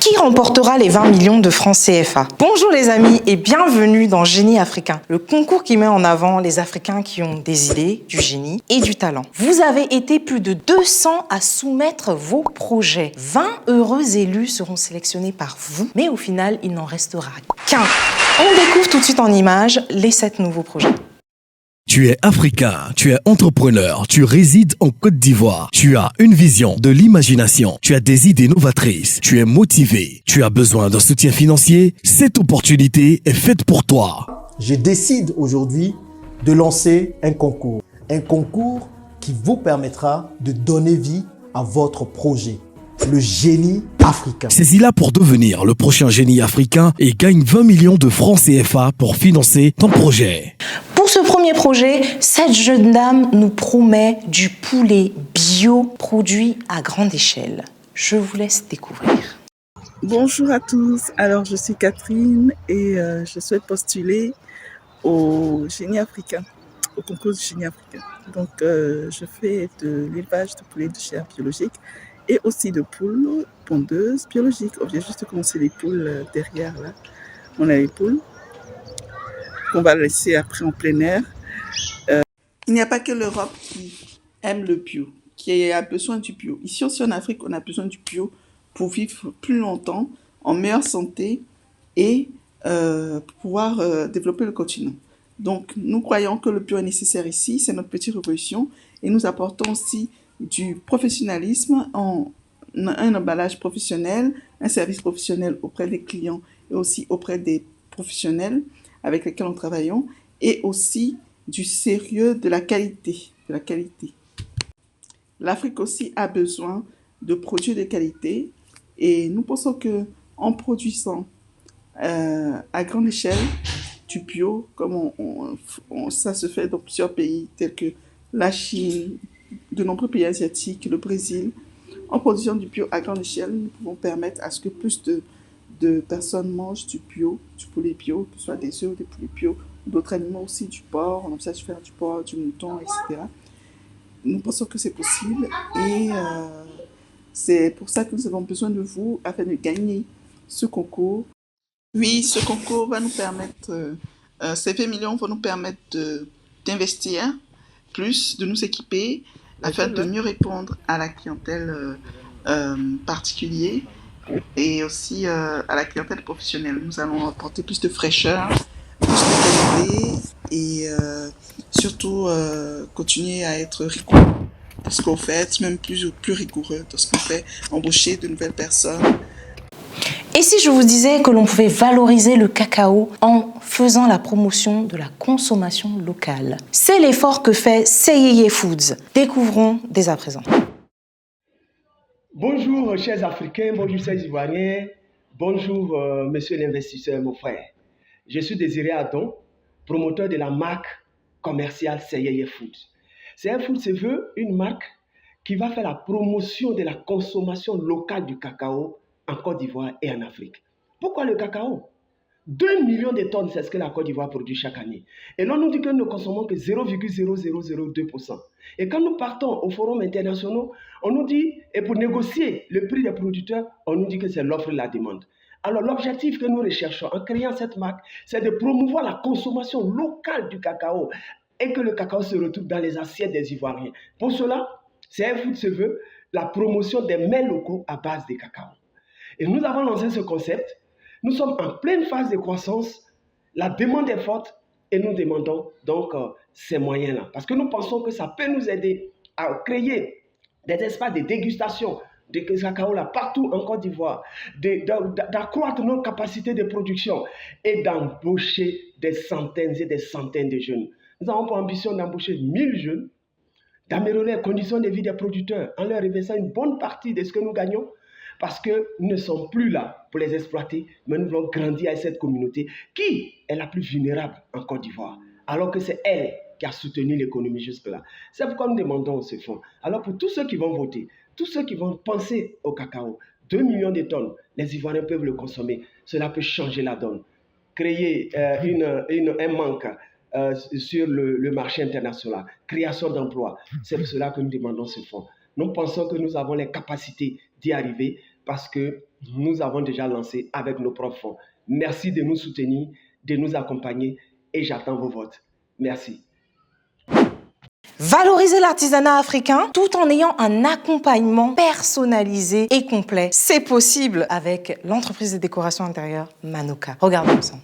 Qui remportera les 20 millions de francs CFA? Bonjour les amis et bienvenue dans Génie africain, le concours qui met en avant les Africains qui ont des idées, du génie et du talent. Vous avez été plus de 200 à soumettre vos projets. 20 heureux élus seront sélectionnés par vous, mais au final, il n'en restera qu'un. On découvre tout de suite en images les 7 nouveaux projets. Tu es africain, tu es entrepreneur, tu résides en Côte d'Ivoire, tu as une vision, de l'imagination, tu as des idées novatrices, tu es motivé, tu as besoin d'un soutien financier, cette opportunité est faite pour toi. Je décide aujourd'hui de lancer un concours qui vous permettra de donner vie à votre projet, le génie africain. Saisis-la pour devenir le prochain génie africain et gagne 20 millions de francs CFA pour financer ton projet. Pour ce premier projet, cette jeune dame nous promet du poulet bio produit à grande échelle. Je vous laisse découvrir. Bonjour à tous, alors je suis Catherine et je souhaite postuler au génie africain, au concours du génie africain. Donc je fais de l'élevage de poulets de chair biologique et aussi de poules pondeuses biologiques. On vient juste de commencer les poules derrière là. On a les poules qu'on va laisser après en plein air. Il n'y a pas que l'Europe qui aime le bio, qui a besoin du bio. Ici aussi en Afrique, on a besoin du bio pour vivre plus longtemps, en meilleure santé et pouvoir développer le continent. Donc nous croyons que le bio est nécessaire ici, c'est notre petite révolution et nous apportons aussi du professionnalisme en un emballage professionnel, un service professionnel auprès des clients et aussi auprès des professionnels avec lesquels nous travaillons, et aussi du sérieux, de la qualité. L'Afrique aussi a besoin de produits de qualité, et nous pensons qu'en produisant à grande échelle du bio, comme ça se fait dans plusieurs pays tels que la Chine, de nombreux pays asiatiques, le Brésil, en produisant du bio à grande échelle, nous pouvons permettre à ce que plus de personnes mangent du bio, du poulet bio, que ce soit des œufs, des poulets bio, d'autres animaux aussi, du porc, on envisage de faire du porc, du mouton, etc. Nous pensons que c'est possible et c'est pour ça que nous avons besoin de vous afin de gagner ce concours. Oui, ce concours va nous permettre, ces 20 millions vont nous permettre d'investir plus, de nous équiper afin de mieux répondre à la clientèle particulière et aussi à la clientèle professionnelle. Nous allons apporter plus de fraîcheur, plus de qualité et surtout continuer à être rigoureux dans ce qu'on fait, même plus rigoureux dans ce qu'on fait, embaucher de nouvelles personnes. Et si je vous disais que l'on pouvait valoriser le cacao en faisant la promotion de la consommation locale? C'est l'effort que fait Seyeye Foods. Découvrons dès à présent. Bonjour chers Africains, bonjour chers Ivoiriens, bonjour monsieur l'investisseur, mon frère. Je suis Désiré Adon, promoteur de la marque commerciale Seyeye Foods. Seyeye Foods se veut une marque qui va faire la promotion de la consommation locale du cacao en Côte d'Ivoire et en Afrique. Pourquoi le cacao? 2 millions de tonnes, c'est ce que la Côte d'Ivoire produit chaque année. Et l'on nous dit que nous ne consommons que 0,0002%. Et quand nous partons aux forums internationaux, on nous dit, et pour négocier le prix des producteurs, on nous dit que c'est l'offre et la demande. Alors l'objectif que nous recherchons en créant cette marque, c'est de promouvoir la consommation locale du cacao et que le cacao se retrouve dans les assiettes des Ivoiriens. Pour cela, Seyeye Foods se veut la promotion des mets locaux à base de cacao. Et nous avons lancé ce concept. Nous sommes en pleine phase de croissance. La demande est forte et nous demandons donc ces moyens-là. Parce que nous pensons que ça peut nous aider à créer des espaces de dégustation de cacao là partout en Côte d'Ivoire, d'accroître nos capacités de production et d'embaucher des centaines et des centaines de jeunes. Nous avons pour ambition d'embaucher 1000 jeunes, d'améliorer les conditions de vie des producteurs en leur reversant une bonne partie de ce que nous gagnons. Parce que nous ne sommes plus là pour les exploiter, mais nous voulons grandir avec cette communauté qui est la plus vulnérable en Côte d'Ivoire, alors que c'est elle qui a soutenu l'économie jusque-là. C'est pourquoi nous demandons ce fonds. Alors pour tous ceux qui vont voter, tous ceux qui vont penser au cacao, 2 millions de tonnes, les Ivoiriens peuvent le consommer. Cela peut changer la donne. Créer un manque sur le marché international, création d'emplois. C'est pour cela que nous demandons ce fonds. Nous pensons que nous avons les capacités d'y arriver parce que nous avons déjà lancé avec nos propres fonds. Merci de nous soutenir, de nous accompagner et j'attends vos votes. Merci. Valoriser l'artisanat africain tout en ayant un accompagnement personnalisé et complet. C'est possible avec l'entreprise de décoration intérieure Manuka. Regardons ensemble.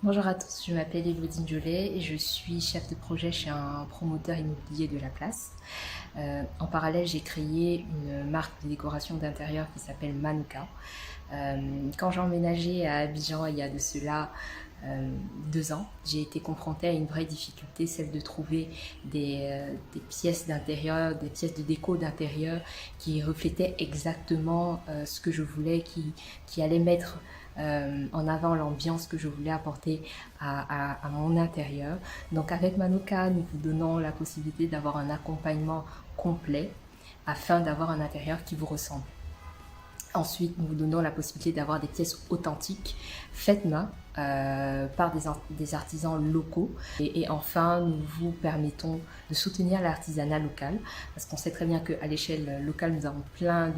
Bonjour à tous, je m'appelle Elodine Jolet et je suis chef de projet chez un promoteur immobilier de la place. En parallèle, j'ai créé une marque de décoration d'intérieur qui s'appelle Manuka. Quand j'ai emménagé à Abidjan il y a de cela 2 ans, j'ai été confrontée à une vraie difficulté, celle de trouver des pièces d'intérieur, des pièces de déco d'intérieur qui reflétaient exactement ce que je voulais, qui allaient mettre en avant l'ambiance que je voulais apporter à mon intérieur. Donc avec Manuka, nous vous donnons la possibilité d'avoir un accompagnement complet afin d'avoir un intérieur qui vous ressemble. Ensuite, nous vous donnons la possibilité d'avoir des pièces authentiques, faites main, par des artisans locaux. Et enfin, nous vous permettons de soutenir l'artisanat local, parce qu'on sait très bien qu'à l'échelle locale, nous avons plein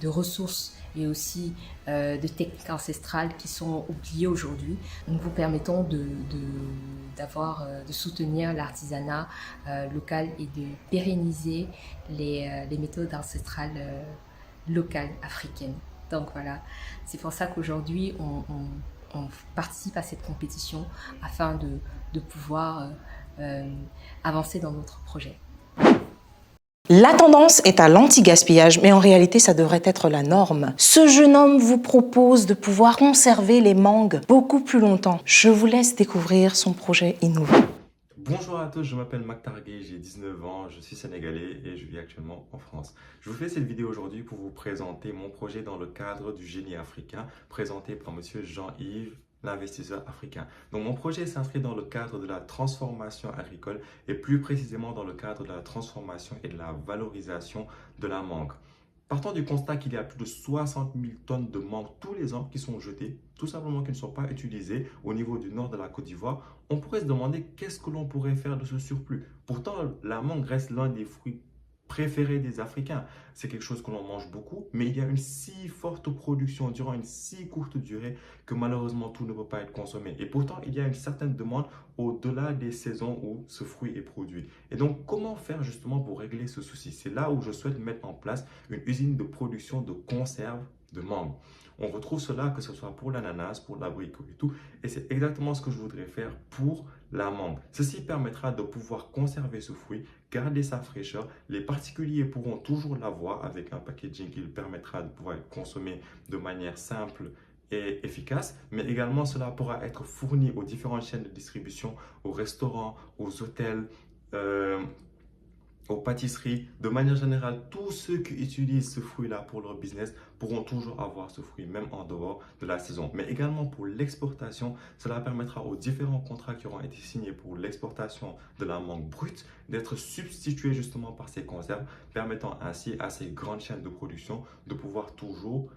de ressources et aussi de techniques ancestrales qui sont oubliées aujourd'hui. Nous vous permettons de soutenir l'artisanat local et de pérenniser les méthodes ancestrales locales africaines. Donc voilà, c'est pour ça qu'aujourd'hui on participe à cette compétition afin de pouvoir avancer dans notre projet. La tendance est à l'anti-gaspillage, mais en réalité, ça devrait être la norme. Ce jeune homme vous propose de pouvoir conserver les mangues beaucoup plus longtemps. Je vous laisse découvrir son projet innovant. Bonjour à tous, je m'appelle Maktar Gueye, j'ai 19 ans, je suis sénégalais et je vis actuellement en France. Je vous fais cette vidéo aujourd'hui pour vous présenter mon projet dans le cadre du génie africain présenté par monsieur Jean-Yves, l'investisseur africain. Donc mon projet s'inscrit dans le cadre de la transformation agricole et plus précisément dans le cadre de la transformation et de la valorisation de la mangue. Partant du constat qu'il y a plus de 60 000 tonnes de mangue tous les ans qui sont jetées, tout simplement qui ne sont pas utilisées au niveau du nord de la Côte d'Ivoire, on pourrait se demander qu'est-ce que l'on pourrait faire de ce surplus. Pourtant, la mangue reste l'un des fruits préférés des Africains. C'est quelque chose que l'on mange beaucoup, mais il y a une si forte production durant une si courte durée que malheureusement tout ne peut pas être consommé. Et pourtant, il y a une certaine demande au-delà des saisons où ce fruit est produit. Et donc, comment faire justement pour régler ce souci? C'est là où je souhaite mettre en place une usine de production de conserve de mangue. On retrouve cela que ce soit pour l'ananas, pour l'abricot et tout. Et c'est exactement ce que je voudrais faire pour la mangue. Ceci permettra de pouvoir conserver ce fruit, garder sa fraîcheur. Les particuliers pourront toujours l'avoir avec un packaging qui lui permettra de pouvoir être consommé de manière simple et efficace. Mais également, cela pourra être fourni aux différentes chaînes de distribution, aux restaurants, aux hôtels, aux pâtisseries. De manière générale, tous ceux qui utilisent ce fruit-là pour leur business pourront toujours avoir ce fruit, même en dehors de la saison. Mais également pour l'exportation, cela permettra aux différents contrats qui auront été signés pour l'exportation de la mangue brute d'être substitués justement par ces conserves, permettant ainsi à ces grandes chaînes de production de pouvoir toujours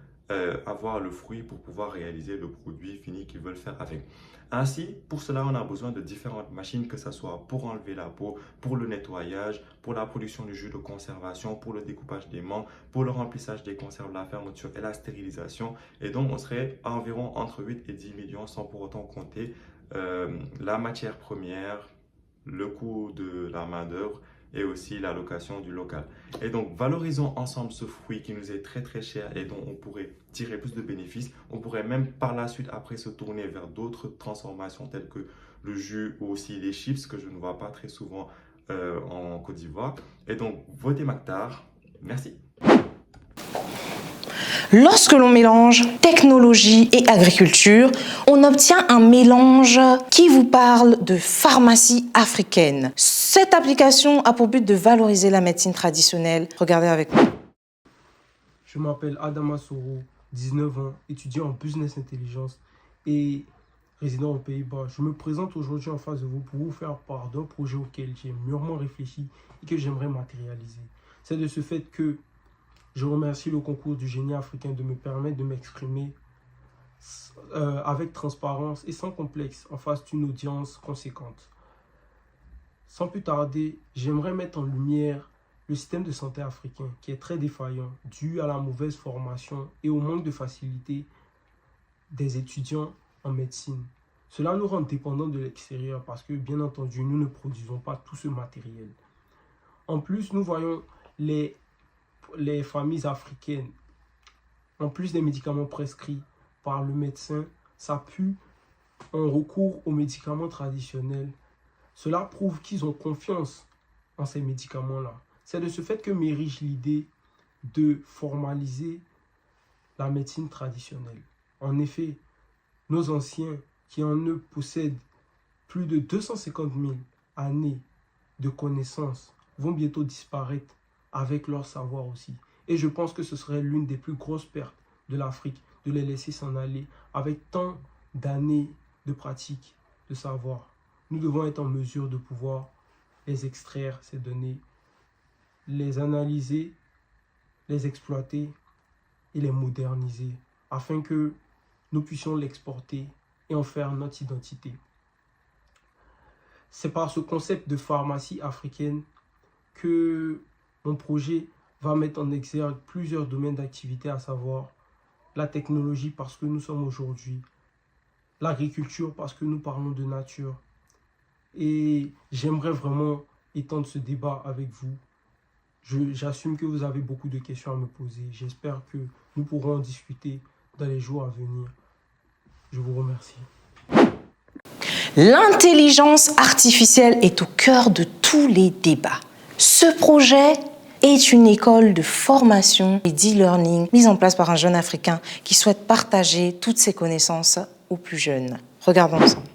avoir le fruit pour pouvoir réaliser le produit fini qu'ils veulent faire avec. Ainsi, pour cela, on a besoin de différentes machines, que ce soit pour enlever la peau, pour le nettoyage, pour la production du jus de conservation, pour le découpage des mangues, pour le remplissage des conserves, la fermeture et la stérilisation. Et donc, on serait à environ entre 8 et 10 millions sans pour autant compter la matière première, le coût de la main-d'œuvre et aussi la location du local. Et donc, valorisons ensemble ce fruit qui nous est très très cher et dont on pourrait tirer plus de bénéfices. On pourrait même par la suite après se tourner vers d'autres transformations telles que le jus ou aussi les chips que je ne vois pas très souvent en Côte d'Ivoire. Et donc, votez Maktar. Merci. Lorsque l'on mélange technologie et agriculture, on obtient un mélange qui vous parle de pharmacie africaine. Cette application a pour but de valoriser la médecine traditionnelle. Regardez avec moi. Je m'appelle Adama Soro, 19 ans, étudiant en business intelligence et résident aux Pays-Bas. Je me présente aujourd'hui en face de vous pour vous faire part d'un projet auquel j'ai mûrement réfléchi et que j'aimerais matérialiser. C'est de ce fait que je remercie le concours du génie africain de me permettre de m'exprimer avec transparence et sans complexe en face d'une audience conséquente. Sans plus tarder, j'aimerais mettre en lumière le système de santé africain qui est très défaillant dû à la mauvaise formation et au manque de facilité des étudiants en médecine. Cela nous rend dépendants de l'extérieur parce que, bien entendu, nous ne produisons pas tout ce matériel. En plus, nous voyons les familles africaines, en plus des médicaments prescrits par le médecin, s'appuient en recours aux médicaments traditionnels. Cela prouve qu'ils ont confiance en ces médicaments-là. C'est de ce fait que m'érige l'idée de formaliser la médecine traditionnelle. En effet, nos anciens qui en eux possèdent plus de 250 000 années de connaissances vont bientôt disparaître avec leur savoir aussi. Et je pense que ce serait l'une des plus grosses pertes de l'Afrique de les laisser s'en aller avec tant d'années de pratique, de savoir. Nous devons être en mesure de pouvoir les extraire, ces données, les analyser, les exploiter et les moderniser afin que nous puissions l'exporter et en faire notre identité. C'est par ce concept de pharmacie africaine que mon projet va mettre en exergue plusieurs domaines d'activité, à savoir la technologie parce que nous sommes aujourd'hui, l'agriculture parce que nous parlons de nature. Et j'aimerais vraiment étendre ce débat avec vous. J'assume que vous avez beaucoup de questions à me poser. J'espère que nous pourrons en discuter dans les jours à venir. Je vous remercie. L'intelligence artificielle est au cœur de tous les débats. Ce projet est une école de formation et d'e-learning mise en place par un jeune Africain qui souhaite partager toutes ses connaissances aux plus jeunes. Regardons ensemble.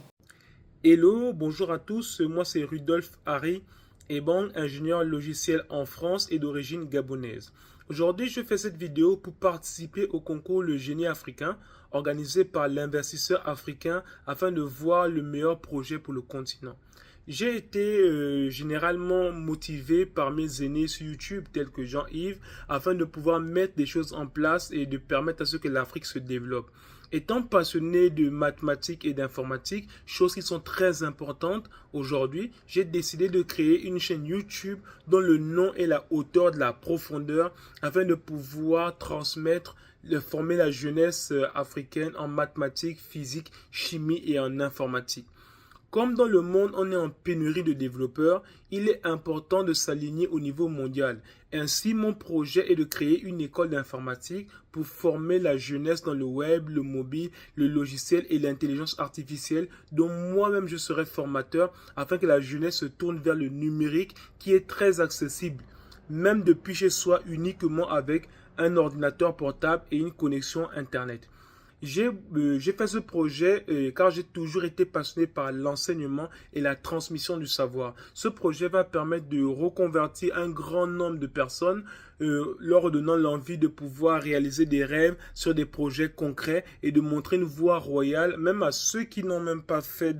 Hello, bonjour à tous, moi c'est Rudolf Harry Ebang, ingénieur logiciel en France et d'origine gabonaise. Aujourd'hui, je fais cette vidéo pour participer au concours Le Génie Africain organisé par l'investisseur africain afin de voir le meilleur projet pour le continent. J'ai été généralement motivé par mes aînés sur YouTube tels que Jean-Yves afin de pouvoir mettre des choses en place et de permettre à ce que l'Afrique se développe. Étant passionné de mathématiques et d'informatique, choses qui sont très importantes aujourd'hui, j'ai décidé de créer une chaîne YouTube dont le nom est la hauteur de la profondeur afin de pouvoir transmettre, former la jeunesse africaine en mathématiques, physique, chimie et en informatique. Comme dans le monde, on est en pénurie de développeurs, il est important de s'aligner au niveau mondial. Ainsi, mon projet est de créer une école d'informatique pour former la jeunesse dans le web, le mobile, le logiciel et l'intelligence artificielle, dont moi-même je serai formateur afin que la jeunesse se tourne vers le numérique qui est très accessible, même depuis chez soi uniquement avec un ordinateur portable et une connexion Internet. J'ai fait ce projet car j'ai toujours été passionné par l'enseignement et la transmission du savoir. Ce projet va permettre de reconvertir un grand nombre de personnes, leur donnant l'envie de pouvoir réaliser des rêves sur des projets concrets et de montrer une voie royale, même à ceux qui n'ont même pas fait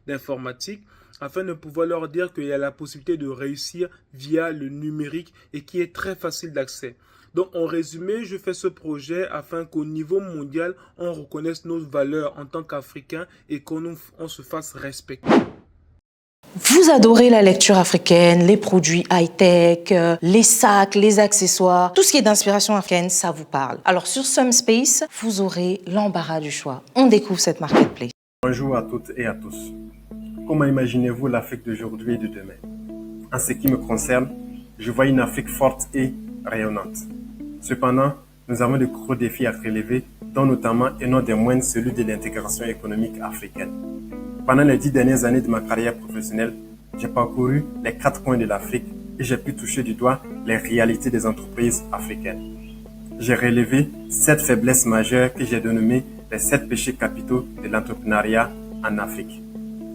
d'informatique, afin de pouvoir leur dire qu'il y a la possibilité de réussir via le numérique et qui est très facile d'accès. Donc, en résumé, je fais ce projet afin qu'au niveau mondial, on reconnaisse nos valeurs en tant qu'Africains et qu'on se fasse respecter. Vous adorez la lecture africaine, les produits high-tech, les sacs, les accessoires, tout ce qui est d'inspiration africaine, ça vous parle. Alors, sur Sumspace, vous aurez l'embarras du choix. On découvre cette marketplace. Bonjour à toutes et à tous. Comment imaginez-vous l'Afrique d'aujourd'hui et de demain? En ce qui me concerne, je vois une Afrique forte et rayonnante. Cependant, nous avons de gros défis à relever, dont notamment et non des moindres celui de l'intégration économique africaine. Pendant les 10 dernières années de ma carrière professionnelle, j'ai parcouru les 4 coins de l'Afrique et j'ai pu toucher du doigt les réalités des entreprises africaines. J'ai relevé 7 faiblesses majeures que j'ai dénommées les 7 péchés capitaux de l'entrepreneuriat en Afrique.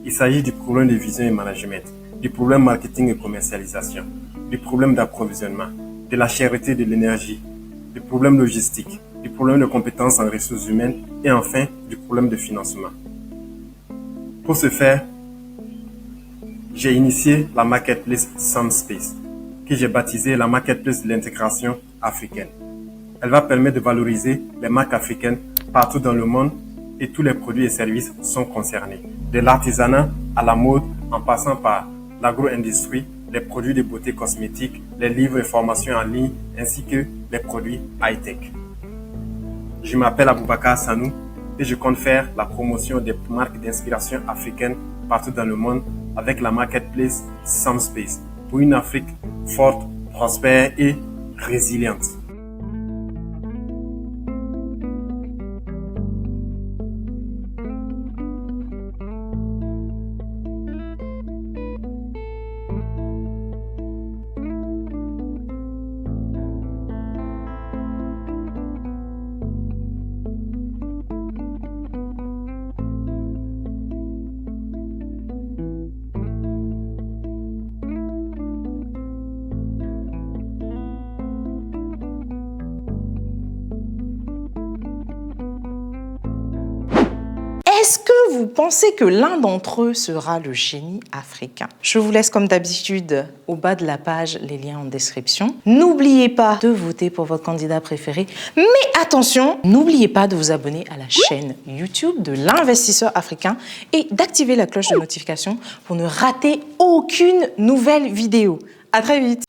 Il s'agit du problème de vision et management, du problème marketing et commercialisation, du problème d'approvisionnement, de la cherté de l'énergie, du problème logistique, du problème de compétences en ressources humaines et enfin du problème de financement. Pour ce faire, j'ai initié la marketplace Sumspace, que j'ai baptisée la marketplace de l'intégration africaine. Elle va permettre de valoriser les marques africaines partout dans le monde et tous les produits et services sont concernés, de l'artisanat à la mode en passant par l'agro-industrie, les produits de beauté cosmétique, les livres et formations en ligne, ainsi que les produits high-tech. Je m'appelle Aboubakar Sanou et je compte faire la promotion des marques d'inspiration africaines partout dans le monde avec la marketplace Samspace pour une Afrique forte, prospère et résiliente. Est-ce que vous pensez que l'un d'entre eux sera le génie africain? Je vous laisse comme d'habitude au bas de la page les liens en description. N'oubliez pas de voter pour votre candidat préféré. Mais attention, n'oubliez pas de vous abonner à la chaîne YouTube de l'investisseur africain et d'activer la cloche de notification pour ne rater aucune nouvelle vidéo. À très vite.